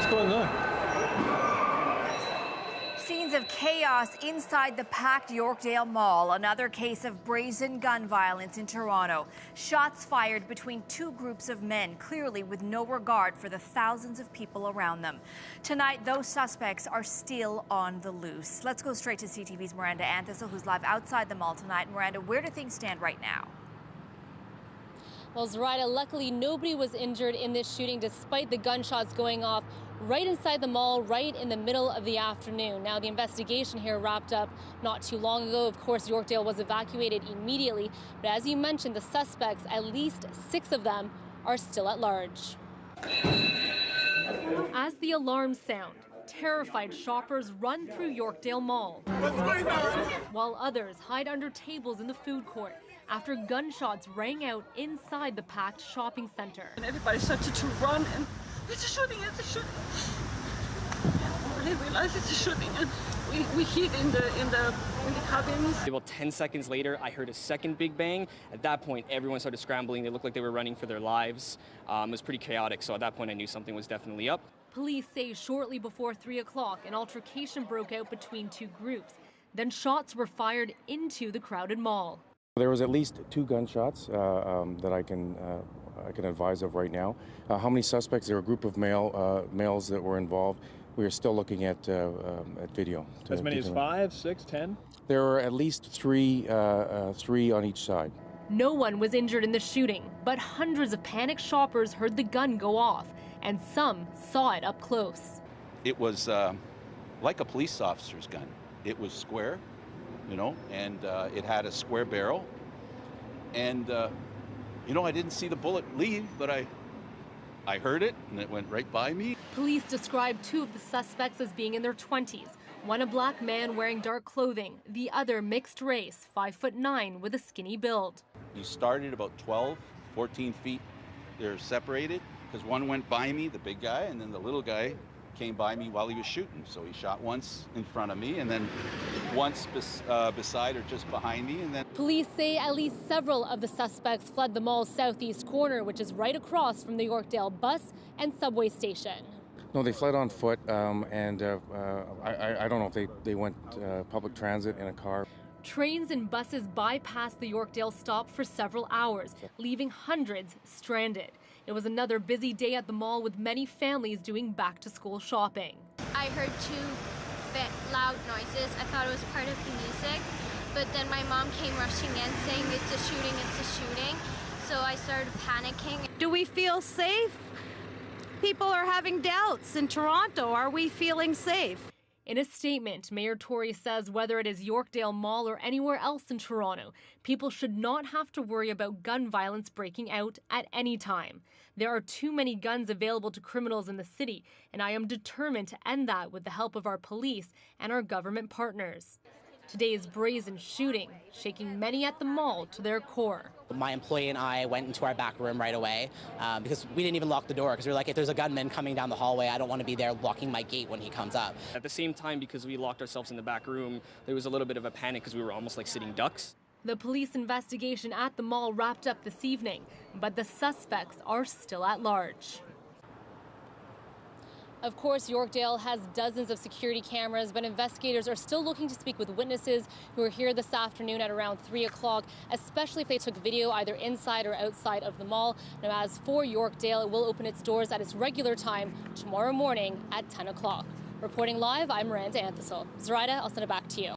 What's going on? Scenes of chaos inside the packed Yorkdale Mall. Another case of brazen gun violence in Toronto. Shots fired between two groups of men, clearly with no regard for the thousands of people around them. Tonight, those suspects are still on the loose. Let's go straight to CTV's Miranda Anthistle, who's live outside the mall tonight. Miranda, where do things stand right now? Well, Zoraida, luckily nobody was injured in this shooting despite the gunshots going off right inside the mall, right in the middle of the afternoon. Now, the investigation here wrapped up not too long ago. Of course, Yorkdale was evacuated immediately. But as you mentioned, the suspects, at least 6 of them, are still at large. As the alarms sound, terrified shoppers run through Yorkdale Mall. What's going on? While others hide under tables in the food court after gunshots rang out inside the packed shopping center. And everybody started to run, and it's a shooting, it's a shooting. I didn't realize it's a shooting, and we hid in the cabins. About 10 seconds later, I heard a second big bang. At that point, everyone started scrambling. They looked like they were running for their lives. It was pretty chaotic, so at that point I knew something was definitely up. Police say shortly before 3 o'clock, an altercation broke out between two groups. Then shots were fired into the crowded mall. There was at least 2 gunshots that I can advise of right now. How many suspects? There were a group of males that were involved. We are still looking at video. As many as 5, 6, 10? There were at least 3 on each side. No one was injured in the shooting, but hundreds of panicked shoppers heard the gun go off, and some saw it up close. It was like a police officer's gun. It was square, you know, and it had a square barrel. And, you know, I didn't see the bullet leave, but I heard it, and it went right by me. Police described 2 of the suspects as being in their 20s. One a black man wearing dark clothing, the other mixed race, 5'9", with a skinny build. You started about 12, 14 feet. They're separated, because one went by me, the big guy, and then the little guy came by me while he was shooting. So he shot once in front of me and then once beside or just behind me. And then police say at least several of the suspects fled the mall's southeast corner, which is right across from the Yorkdale bus and subway station. No, they fled on foot, and I don't know if they went public transit in a car. Trains and buses bypassed the Yorkdale stop for several hours, leaving hundreds stranded. It was another busy day at the mall with many families doing back-to-school shopping. I heard 2 loud noises. I thought it was part of the music, but then my mom came rushing in saying it's a shooting, it's a shooting. So I started panicking. Do we feel safe? People are having doubts in Toronto. Are we feeling safe? In a statement, Mayor Tory says whether it is Yorkdale Mall or anywhere else in Toronto, people should not have to worry about gun violence breaking out at any time. There are too many guns available to criminals in the city, and I am determined to end that with the help of our police and our government partners. Today's brazen shooting shaking many at the mall to their core. My employee and I went into our back room right away because we didn't even lock the door, because we were like, if there's a gunman coming down the hallway, I don't want to be there locking my gate when he comes up. At the same time, because we locked ourselves in the back room, there was a little bit of a panic because we were almost like sitting ducks. The police investigation at the mall wrapped up this evening, but the suspects are still at large. Of course, Yorkdale has dozens of security cameras, but investigators are still looking to speak with witnesses who are here this afternoon at around 3 o'clock, especially if they took video either inside or outside of the mall. Now, as for Yorkdale, it will open its doors at its regular time tomorrow morning at 10 o'clock. Reporting live, I'm Miranda Anthistle. Zoraida, I'll send it back to you.